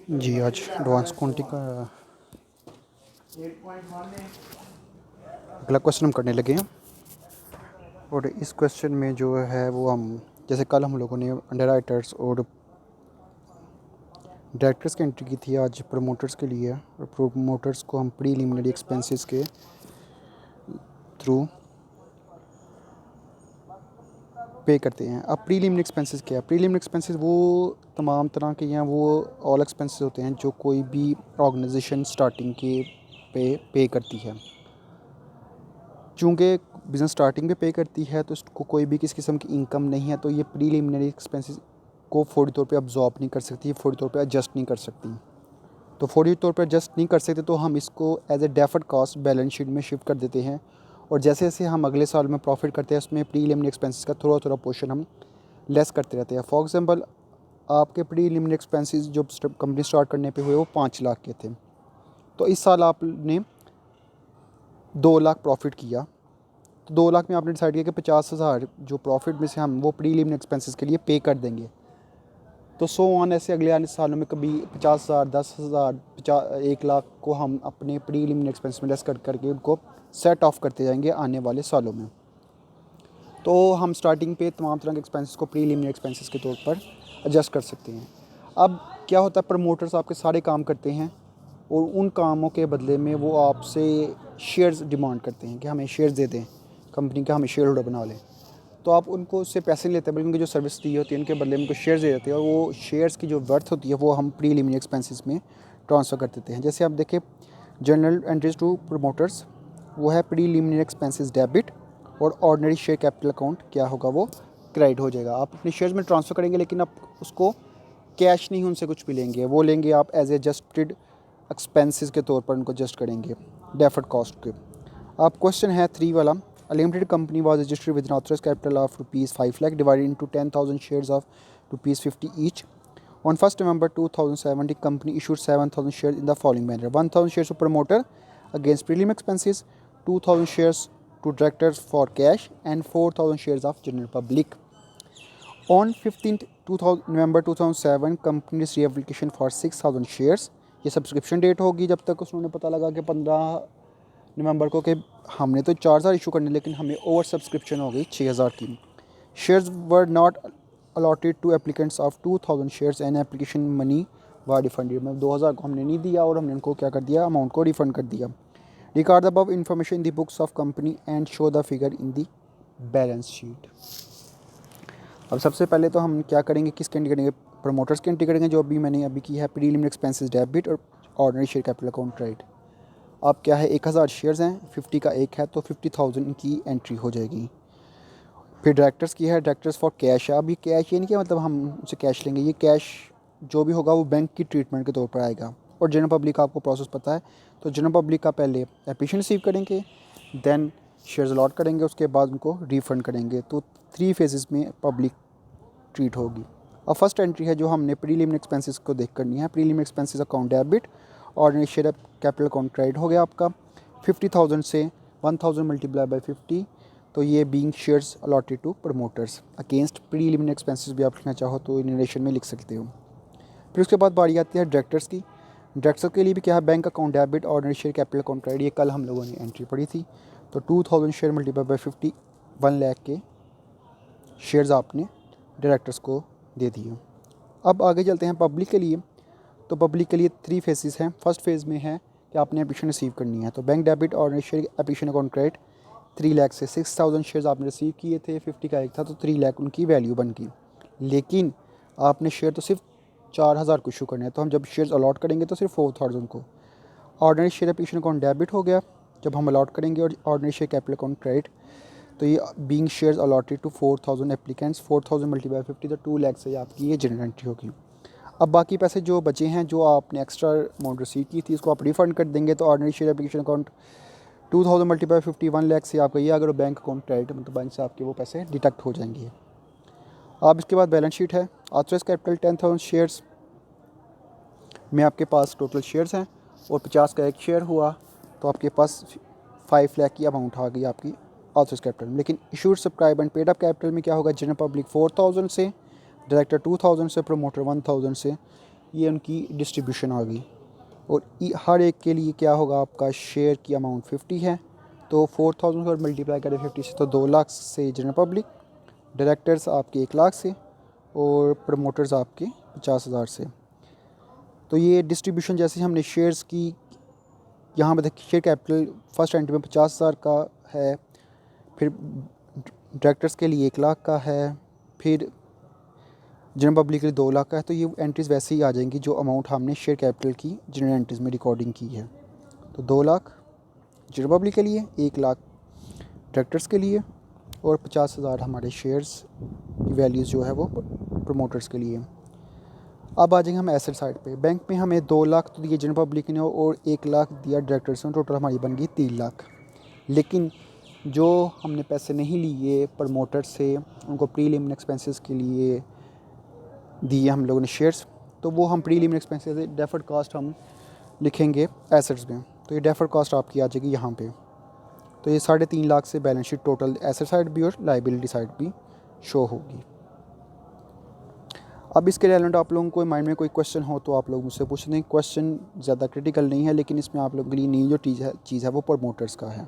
जी, आज advance counting का अगला क्वेश्चन हम करने लगे हैं। और इस क्वेश्चन में जो है वो हम जैसे कल हम लोगों ने अंडरराइटर्स और डायरेक्टर्स की एंट्री की थी, आज प्रमोटर्स के लिए। और प्रमोटर्स को हम प्रीलिमिनरी एक्सपेंसेस के थ्रू पे करते हैं। अब प्रीलिमिनरी एक्सपेंसेस क्या है? प्रीलिमिनरी एक्सपेंसेस वो तमाम तरह के हैं, वो ऑल एक्सपेंसेस होते हैं जो कोई भी ऑर्गेनाइजेशन स्टार्टिंग के पे करती है। चूँकि बिज़नेस स्टार्टिंग पे करती है तो उसको कोई भी किसी किस्म की इनकम नहीं है, तो ये प्रीलिमिनरी एक्सपेंसेस को फौरी तौर पे अब्जॉर्ब नहीं कर सकती, फौरी तौर पे एडजस्ट नहीं कर सकती। तो फौरी तौर पे एडजस्ट नहीं कर सकते तो हम इसको as a deferred cost balance sheet में शिफ्ट कर देते हैं। और जैसे जैसे हम अगले साल में प्रॉफिट करते हैं उसमें प्रीलिमिनरी एक्सपेंसेस का थोड़ा थोड़ा पोर्शन हम लेस करते रहते हैं। फॉर एग्जांपल, आपके प्रीलिमिनरी एक्सपेंसेस जो कंपनी स्टार्ट करने पे हुए वो 5 लाख के थे, तो इस साल आपने 2 लाख प्रॉफिट किया, तो 2 लाख में आपने डिसाइड किया कि 50,000 जो प्रॉफिट में से हम वो प्रीलिमिनरी एक्सपेंसेस के लिए पे कर देंगे। तो सो ऑन ऐसे अगले आने सालों में कभी 50,000, 10,000, 1 लाख को हम अपने प्रीलिमिनरी एक्सपेंस में लेस करके उनको सेट ऑफ करते जाएंगे आने वाले सालों में। तो हम स्टार्टिंग पे तमाम तरह के एक्सपेंसेस को प्रीलिमिनरी एक्सपेंसेस के तौर पर एडजस्ट कर सकते हैं। अब क्या होता है, प्रमोटर्स आपके सारे काम करते हैं और उन कामों के बदले में वो आपसे शेयर्स डिमांड करते हैं कि हमें शेयर्स दे दें, कंपनी का हमें शेयर होल्डर बना लें। तो आप उनको उससे पैसे नहीं लेते बल्कि उनकी जो सर्विस दी होती है उनके बदले में उनको शेयर्स दे देते हैं, और वो शेयर्स की जो वर्थ होती है वो हम प्रीलिमिनरी एक्सपेंसेस में ट्रांसफ़र कर देते हैं। जैसे आप देखें, जनरल एंट्रीज टू प्रमोटर्स वो है प्रीलिमिनरी एक्सपेंसेस डेबिट, और ऑर्डिनरी शेयर कैपिटल अकाउंट क्या होगा, वो क्रेडिट हो जाएगा। आप अपने शेयर्स में ट्रांसफ़र करेंगे लेकिन आप उसको कैश नहीं उनसे कुछ भी लेंगे, वो लेंगे आप एज एडजस्टेड एक्सपेंसेस के तौर पर उनको एडजस्ट करेंगे डेफर्ड कॉस्ट के। अब क्वेश्चन है 3 वाला। A limited company was registered with an authorized capital of rupees 5 lakh divided into 10,000 shares of rupees 50 each. On 1st November 2017, company issued 7,000 shares in the following manner: 1,000 shares to promoter against prelim expenses, 2,000 shares to directors for cash, and 4,000 shares of general public. On 15th November 2007, company received application for 6,000 shares. ये subscription date होगी जब तक उसने पता लगा कि 15 नवंबर को कि हमने तो 4,000 इशू करने, लेकिन हमें ओवर सब्सक्रिप्शन हो गई 6,000 की। Shares were not allotted to applicants of 2,000 shares and application money were refunded. मतलब 2,000 को हमने नहीं दिया और हमने उनको क्या कर दिया, अमाउंट को रिफंड कर दिया। Record the above information in the books of company and show the figure in the balance sheet. अब सबसे पहले तो हम क्या करेंगे, किसकी एंट्री करेंगे, प्रमोटर्स की एंट्री करेंगे जो अभी मैंने अभी की है, प्रीलिमिनरी एक्सपेंसेस डेबिट और ordinary share capital account credit. अब क्या है, 1,000 शेयर्स हैं, 50 का एक है तो 50,000 की एंट्री हो जाएगी। फिर डायरेक्टर्स की है, डायरेक्टर्स फॉर कैश है। अब ये कैश ये नहीं कि मतलब हम उनसे कैश लेंगे, ये कैश जो भी होगा वो बैंक की ट्रीटमेंट के तौर पर आएगा। और जनरल पब्लिक का आपको प्रोसेस पता है, तो जनरल पब्लिक का पहले एप्लीकेशन रिसीव करेंगे, देन शेयर्स अलॉट करेंगे, उसके बाद उनको रिफ़ंड करेंगे। तो 3 फेजेस में पब्लिक ट्रीट होगी। अब फर्स्ट एंट्री है जो हमने प्रीलिमिनरी एक्सपेंसेस को देख करनी है। Preliminary expenses account debit, ordinary share capital account credit हो गया आपका। 50,000 से 1,000 मल्टीप्लाई बाई 50, तो ये being shares allotted to promoters against preliminary expenses भी आप लिखना चाहो तो इनरेशन में लिख सकते हो। फिर उसके बाद बारी आती है डायरेक्टर्स की। डायरेक्टर्स के लिए भी क्या है, bank account debit, ordinary share capital account credit. ये कल हम लोगों ने एंट्री पढ़ी थी। तो 2,000 शेयर मल्टीप्लाई बाई 50, 1 लाख के शेयर्स आपने डायरेक्टर्स को दे दिए। अब आगे चलते हैं पब्लिक के लिए। तो पब्लिक के लिए 3 फेजेस हैं। फर्स्ट फेज़ में है कि आपने एप्लीकेशन रिसीव करनी है, तो बैंक डेबिट और share application account credit 3 lakh से 6,000 शेयर्स आपने रिसीव किए थे, 50 का एक था तो 3 लाख उनकी वैल्यू बन गई। लेकिन आपने शेयर तो सिर्फ 4,000 को इशू करने हैं, तो हम जब शेयर्स अलॉट करेंगे तो सिर्फ 4,000 को। Ordinary share application account debit हो गया जब हम अलॉट करेंगे, और ordinary share capital account credit, तो ये being shares allotted to 4,000 applicants, 4,000 multiply 50 तो 2 लाख से आपकी ये जनरल एंट्री होगी। अब बाकी पैसे जो बचे हैं, जो आपने एक्स्ट्रा अमाउंट रिसीव की थी, उसको आप रिफंड कर देंगे। तो ordinary share application account 2,000 multiply 50, 1 lakh से आपका ये, अगर बैंक अकाउंट क्रेडिट मतलब बैंक से आपके वो पैसे डिडक्ट हो जाएंगे। अब इसके बाद बैलेंस शीट है। ऑथराइज कैपिटल 10,000 शेयर्स में आपके पास टोटल शेयर्स हैं और 50 का एक शेयर हुआ, तो आपके पास 5 लाख की अमाउंट आ गई आपकी ऑथराइज कैपिटल में। लेकिन issued subscribe and paid up capital में क्या होगा, जनरल पब्लिक 4,000 से, डायरेक्टर 2,000 से, प्रमोटर 1,000 से, ये उनकी डिस्ट्रीब्यूशन आ गई। और हर एक के लिए क्या होगा, आपका शेयर की अमाउंट 50 है, तो 4000 को मल्टीप्लाई करें 50 से, तो 2 लाख से जनरल पब्लिक, डायरेक्टर्स आपके 1 लाख से, और प्रमोटर्स आपके 50,000 से। तो ये डिस्ट्रीब्यूशन जैसे हमने शेयर्स की, यहाँ पर देखिए शेयर कैपिटल फर्स्ट एंट्री में 50,000 का है, फिर डायरेक्टर्स के लिए 1 लाख का है, फिर जनरल पब्लिक के लिए 2 लाख का है। तो ये एंट्रीज़ वैसे ही आ जाएंगी जो अमाउंट हमने शेयर कैपिटल की जनरल एंट्रीज़ में रिकॉर्डिंग की है। तो 2 लाख जनरल पब्लिक के लिए, 1 लाख डायरेक्टर्स के लिए, और 50,000 हमारे शेयर्स की वैल्यूज़ जो है वो प्रमोटर्स के लिए। अब आ जाएंगे हम एसेट साइड पे। बैंक में हमें 2 लाख तो दिए जनरल पब्लिक ने और 1 लाख दिया डायरेक्टर्स ने, टोटल हमारी बन गई 3 लाख। लेकिन जो हमने पैसे नहीं लिए प्रमोटर्स से, उनको प्रीलिमिनरी एक्सपेंसेस के लिए दिए हम लोगों ने शेयर्स, तो वो हम प्रीलिमिनरी एक्सपेंसेस डेफर्ड कॉस्ट हम लिखेंगे एसेट्स में। तो ये डेफर्ड कॉस्ट आपकी आ जाएगी यहाँ पे। तो ये 3.5 लाख से balance sheet total asset side भी और लाइबिलिटी साइड भी शो होगी। अब इसके रिलेटेड आप लोगों को माइंड में कोई क्वेश्चन हो तो आप लोग मुझसे पूछ लें। क्वेश्चन ज़्यादा क्रिटिकल नहीं है, लेकिन इसमें आप लोगों के लिए नई जो चीज़ है वो प्रमोटर्स का है।